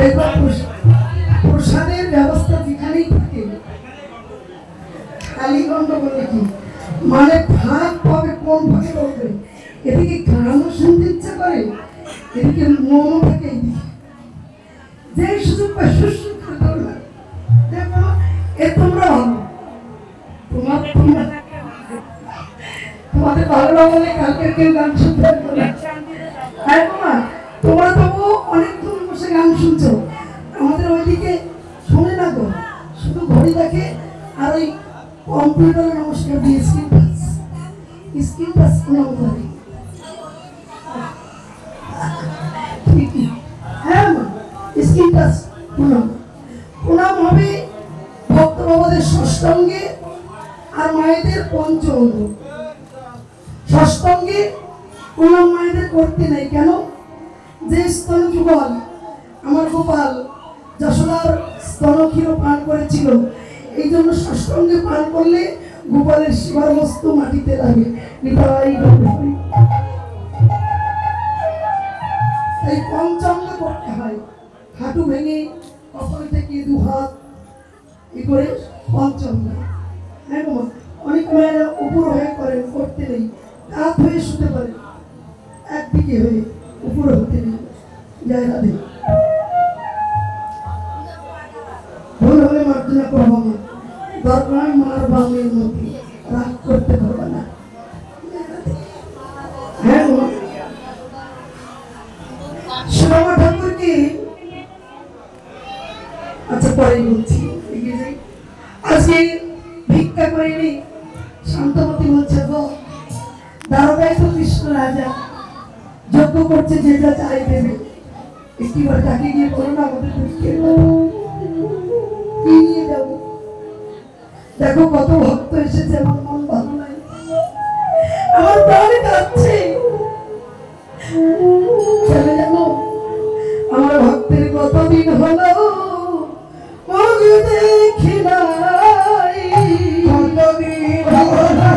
দেখবা প্রসাদের ব্যবস্থা যেখানেই থাকে কালীগঞ্জ বলে কি মানে ভাগ পাবে কোন ভাগে বলবে এদিকে গানও শুনতে ইচ্ছে করে এদিকে মনও থাকে এইদিকে যে সুযোগ পায় সুস্থ করে দেখো এ তোমরা তোমাদের ভালো না বলে কালকে কেউ গান শুনতে পারবে না। হ্যাঁ তোমরা তবু অনেকক্ষণ বসে গান শুনছো আমাদের ওইদিকে শোনে না গো শুধু ঘড়ি দেখে আর ওই কম্পিউটারে নমস্কার দিয়ে স্ক্রিন টাচ প্রণাম করে ঠিকই হ্যাঁ স্ক্রিন টাচ প্রণাম হবে ভক্ত বাবাদের ষষ্ঠাঙ্গে আর মায়েদের পঞ্চঙ্গ। ষষ্ঠাঙ্গে প্রণাম মায়েদের করতে নাই কেন যে স্তন যুগল আমার গোপাল যশোদার স্তনক্ষীর পান করেছিল এই জন্য ষষ্ঠাঙ্গে পান করলে গোপালের শিবার বস্তু মাটিতে লাগে তাই পঞ্চাঙ্গ করতে হয় হাঁটু ভেঙে কপাল থেকে দু হাত ই করে পঞ্চাঙ্গ। হ্যাঁ অনেক মায়েরা উপর হয়ে করেন করতে নেই কাত হয়ে শুতে পারে একদিকে হয়ে উপরে হতে নেই জয় রাধে ভুল হলে মার্জনা করবো না দরকার মার বামের মধ্যে রাগ করতে পারবে না। হ্যাঁ শ্যামা ঠাকুরকে আচ্ছা পরে বলছি আজকে ভিক্ষা করিনি শান্তমতি বলছে গো দারোগাই তো কৃষ্ণ রাজা যজ্ঞ করছে যেটা চাই দেবে একটিবার তাকে গিয়ে বলো না আমাদের কি নিয়ে যাবো দেখো কত ভক্ত এসেছে আমার মন ভালো নাই আমার প্রাণে কাঁদছে চলে জানো আমার ভক্তের কতদিন হলো মুখ দেখি নাই কতদিন হলো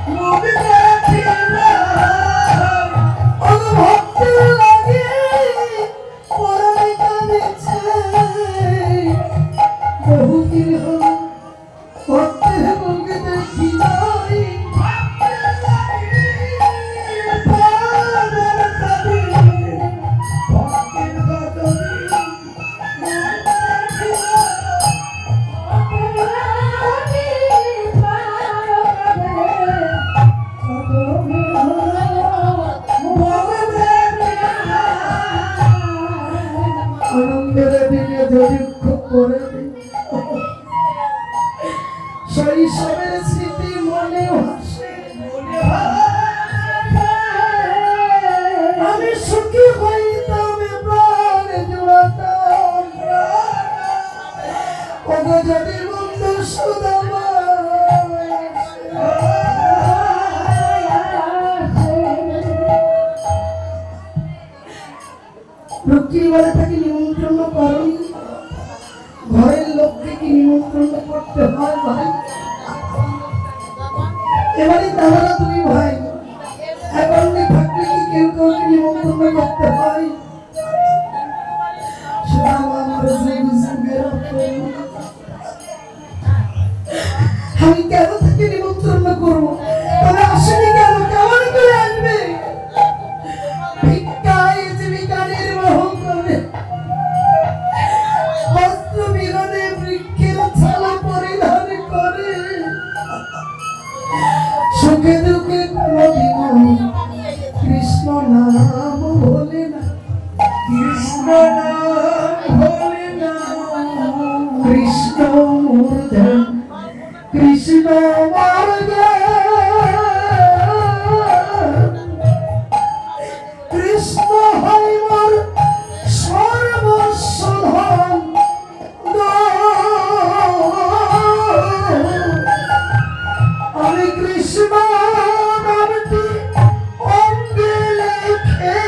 মুখ দেখি নাই ভক্তের লাগে পরাই কাঁদেছে বহুদিন হলো ভক্তের মুখ দেখি নাই শৈশবের স্মৃতি মনে ভাসে আমি সুখী হইতাম প্রাণ জোড়াতাম ওগো যদি বন্ধু সুদামা লক্ষ্মী বলে তাকে নিমন্ত্রণ করনি ঘরের লোককে কি নিমন্ত্রণ করতে হয় ভাই এবারে তাহলে তুমি ভাই একান্তে থাকলে কি কেউ কাউকে নিমন্ত্রণ করতে হয় আমি কেন তাকে নিমন্ত্রণ করবো তবে আসেনি কেন কেমন করে আসবে ভিক্ষায় জীবিকা নির্বাহ করে বস্ত্র বিহনে বৃক্ষের ছালা পরিধান করে সুখে দুঃখে কোনদিন কৃষ্ণ নাম ভোলে না কৃষ্ণ নাম ভোলে না কৃষ্ণ মূর্ধন কৃষ্ণ কৃষ্ণ হয় মোর সর্বস্ব ধন আমি কৃষ্ণ নামটি অঙ্গে লিখে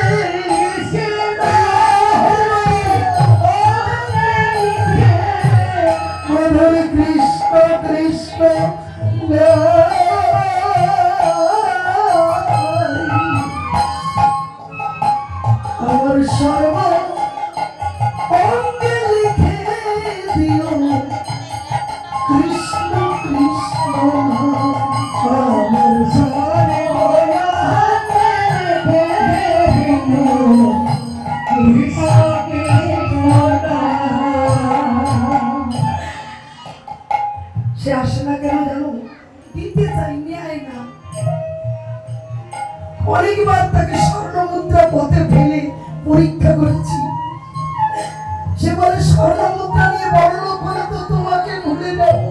করেছি। সে বলে স্বর্ণ মুদ্রা নিয়ে বড় লোক হলে তো তোমাকে ভুলে যাব।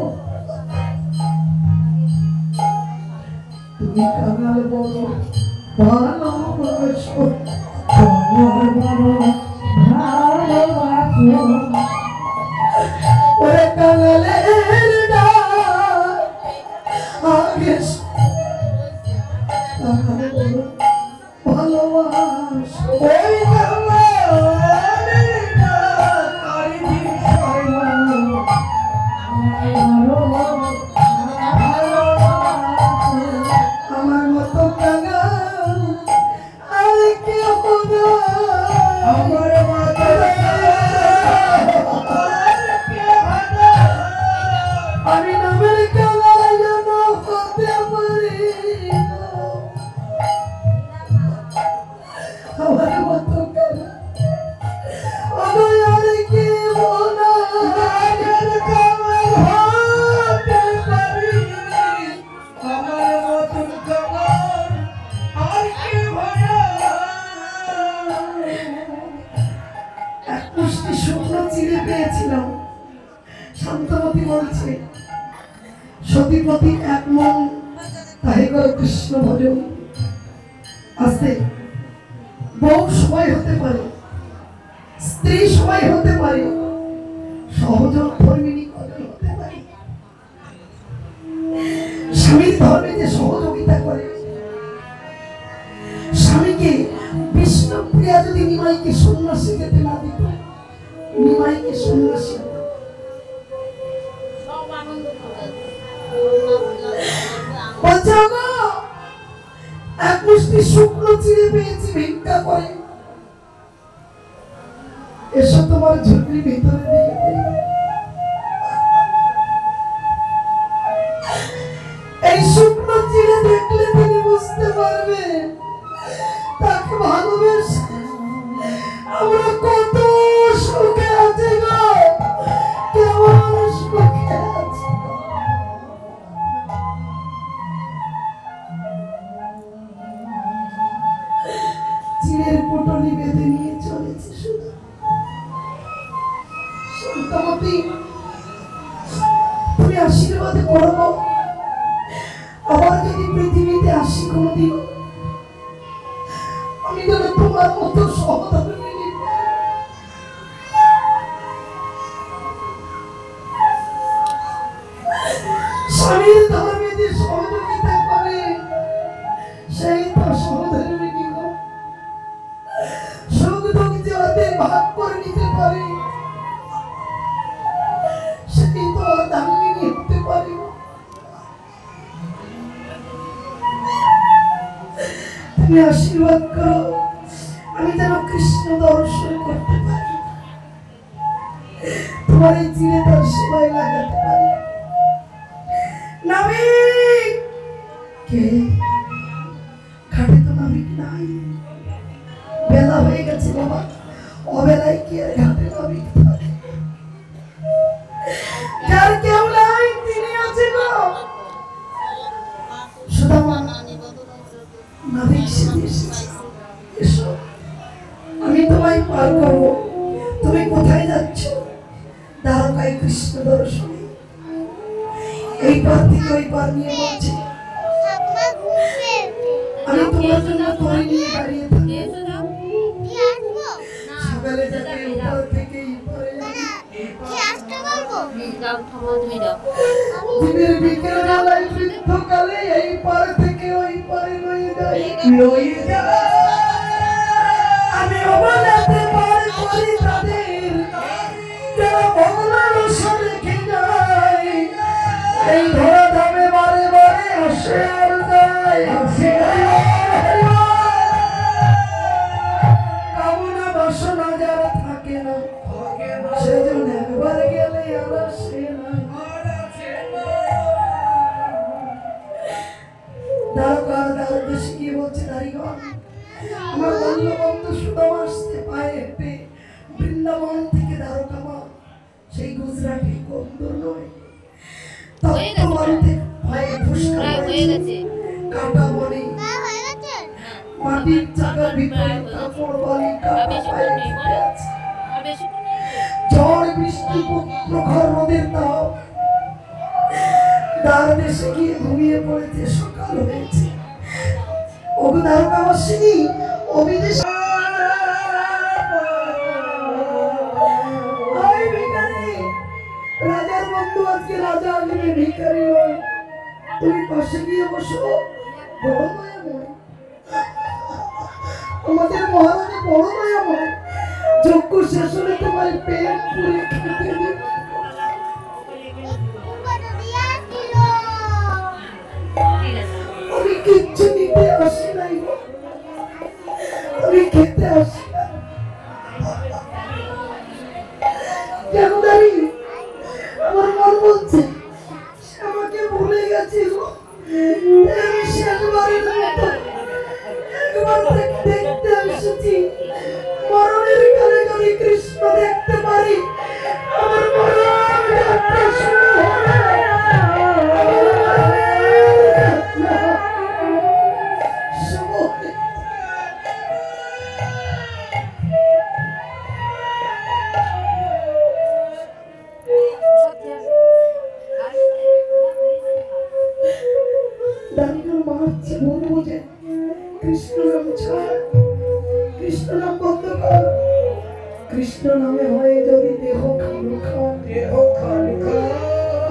তুমি কাঙাল বড় ভালোবাসো, ওরে কাঙালের ডাক আগে কাঙাল বড় ভালোবাসো, ওই কাঙালের ডাক আগে আমার মতো কাঙাল আর কেউ না, আমার মতো আমি নামের কাঙাল যেন হতে পারি না। আমার মতো কাঙাল আমি আর কেউ না, নামের কাঙাল হতে পারি না। আমার মতো কাঙাল আর কেউ না। এক মুষ্টি শুকনো চিড়ে পেয়েছিলাম। শান্তমতি বলছে সতীপতি এক মন তাই করো কৃষ্ণ ভজন। আস্তে বউ সবাই হতে পারে, স্ত্রী সবাই হতে পারে, সহযোগ ধর্মিনী কজন হতে পারে। স্বামীর ধর্মে যে সহযোগিতা করে, স্বামীকে বিষ্ণুপ্রিয়া যদি নিমাইকে সন্ন্যাসী যেতে না দিত, নিমাইকে সন্ন্যাসী এক মুষ্টি শুকনো চিড়ে পেয়েছি ভিক্ষা করে, এসো তোমার ঝুঁকির ভিতরে দিয়ে দেই। এই শুকনো চিড়ে দেখলে তিনি বুঝতে পারবেন তাকে ভালোবেসে আমরা কত সুখে আছি গো, কেমন সুখে আছি। চিড়ের পুটলি বেঁধে নিয়ে চলেছে শুধু। শান্তমতি তুমি আশীর্বাদ করবো, আবার যদি পৃথিবীতে আসি কোনদিন আমি যেন তোমার মতো সহধর্মিনী পাই। স্বামীর ধর্মে যে সহযোগিতা করে সেই তো সহধর্মিনী গো। সুখ দুঃখ যে ওদের ভাগ করে নিতে পারে সেই তো দামিনী হতে পারে। তুমি আশীর্বাদ করো আমি যেন কৃষ্ণ দর্শন করতে পারি, তোমার এই চিরে তার সেবায় লাগাতে পারি। নাবিক কে ঘাটে তো নাবিক নাই, বেলা হয়ে গেছে বাবা, অবেলায় কি আর ঘাটে নাবিক থাকে? যার কেউ নাই তিনি আছে গো। সুদামা নাবিক সেজে এসেছে, এসো আমি তোমায় পার করবো। তুমি কোথায় যাচ্ছ? দ্বারকায় কৃষ্ণ দর্শনে। এই পার থেকে ওই পার নিয়ে বলছে আমি তোমার জন্য তরি নিয়ে দাঁড়িয়ে থাকি। সকালে যাবে উপর থেকে দিনের বিকেল বেলায় বৃদ্ধকালে এই পার থেকে ওই পারে রয়ে যাই। আমি অবলাতে পার করি তাদের যারা ভগবান রেখে যায়। এই ধরা ধামে বারে বারে আসে আর যায়, কামনা বাসনা যারা থাকে না সেজন্য একবার গেলে আর আসে না। দ্বারকার দ্বারদেশে গিয়ে বলছে দাঁড়িগণ আমার বন্ধু সুদামা আসতে পায়ে হেঁটে বৃন্দাবন থেকে দ্বারকামা, সেই গুজরাটি কন্দর নয়। তত্ত্ববাড়িতে পায়ে ফুসকা পড়েছে, কাটা বনে মাটির চাকার ভিতরে কাপড় বালি কাটা পায়ে ঝড় বৃষ্টি প্রখর রোদের তাপ দ্বার দেশে গিয়ে ঘুমিয়ে পড়েছে, সকাল হয়েছে। ওগো দ্বারকাবাসিনী, অবিদেশ রাজার বন্ধু, আজকে রাজা আসবে, ভিখারি নয়। তুমি পাশে গিয়ে বসো। বড় দয়াময়, আমাদের মহারাজা বড় দয়াময়। যজ্ঞ শেষ হলে তোমার পেট পুরে খেতে দেবে। আমি কিচ্ছু নিতে আসি নাই, আমি খেতে আসি না। কেন জানি আমার মন বলছে আমাকে ভুলে গেছে গো। আমি শেষবারের মতো একবার দেখতে এসেছি। মরণের কালে যদি কৃষ্ণ দেখতে পারি, আমার মরণ যাত্রা শুরু হবে। কৃষ্ণ নাম ছাড়, কৃষ্ণ নাম বন্ধ কর। কৃষ্ণ নামে হয় যদি দেহ খান,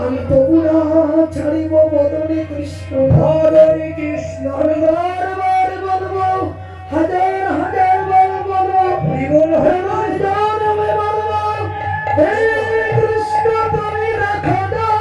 আমি তবু না ছাড়িব বদনে কৃষ্ণ। হরে কৃষ্ণ বারবার বলবো, হাজার হাজার বার বলবো, হাজার নামে বলবো, হে কৃষ্ণ তুমি রাখা দাও।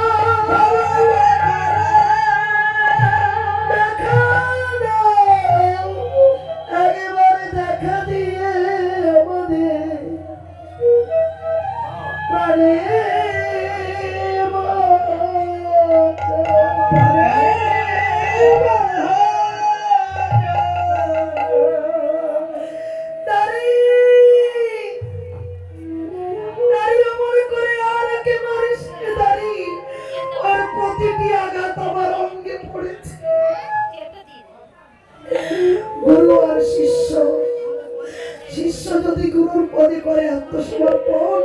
গুরু আর শিষ্য, শিষ্য যদি গুরুর পদে করে আত্মসমর্পণ,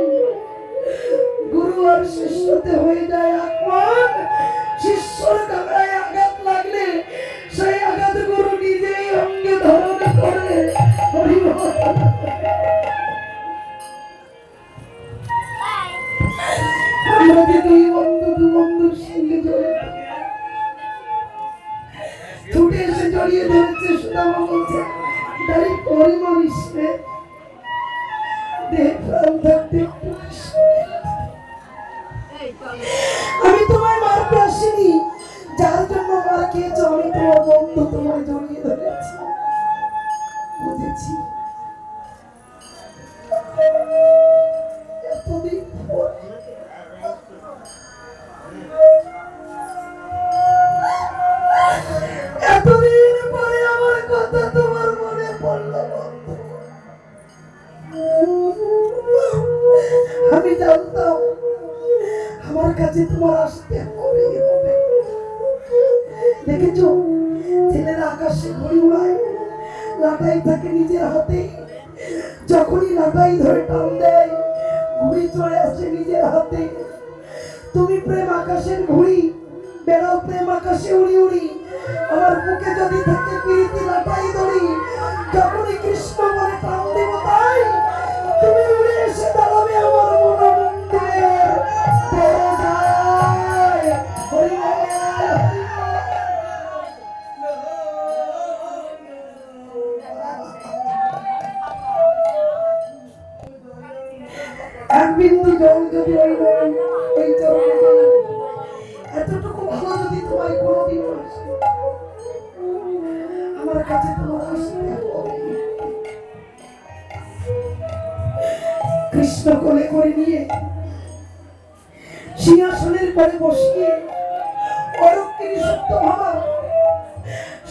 গুরু আর শিষ্যতে হয়ে যায় আপন। শিষ্যর কামড়ায় আঘাত লাগলে সেই আঘাত গুরু নিজেই অঙ্গে ধারণ করে। আমরা যে দুই বন্ধু, দু বন্ধুর সঙ্গে জড়িত, ছুটে এসে জড়িয়ে ধরেছে। সুদামা বলছে, দাঁড়িয়ে করে মারিস রে, দেহ প্রাণ থাকতে একটু। আমি তোমায় মারতে আসিনি, যার জন্য মার খেয়েছো আমি তোমার বন্ধু, তোমায় জড়িয়ে ধরেছি। বুঝেছি এতদিন পরে, এতদিন পরে আমার কথা তোমার মনে পড়ল বন্ধু। আমি জানতাম আমার কাছে তোমার আসতে হবেই হবে। দেখেছো ছেলেরা আকাশে ঘুড়ি উড়ায়, লাটাই থাকে নিজের হাতে। যখনই লাটাই ধরে টান দেয়, ঘুড়ি চলে আসে নিজের হাতে। তুমি প্রেম আকাশের ঘুড়ি, বেড়াও প্রেম আকাশে উড়ি উড়ি। আমার বুকে যদি থাকে প্রীতি লাটাই দড়ি, যখনই কৃষ্ণ বলে টান দেব তাই তুমি উড়ে এসে দাঁড়াবে আমার মনোমন্দিরে। এক বিন্দু জল যদি ওই চরণে, এতটুকু ভালো যদি তোমায় কোনোদিন আসে, আমার কাছে তোমার আসতে হবে। কৃষ্ণ কোলে করে নিয়ে সিংহাসনের পরে বসিয়ে অরক্ষিণী সত্যভামা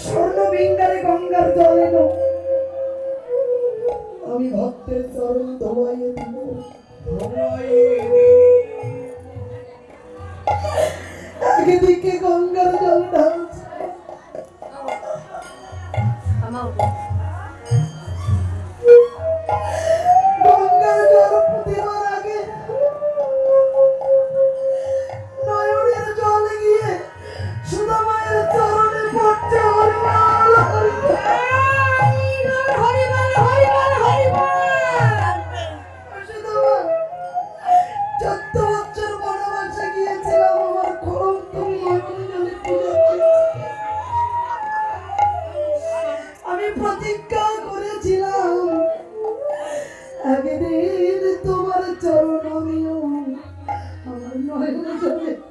স্বর্ণ বিঙ্গারে গঙ্গার জল এলো। আমি ভক্তের চরণ ধোয়াইয়ে দিব। একদিকে গঙ্গার জল ঢালছে, গঙ্গার জল পুঁতে মায়ের চলে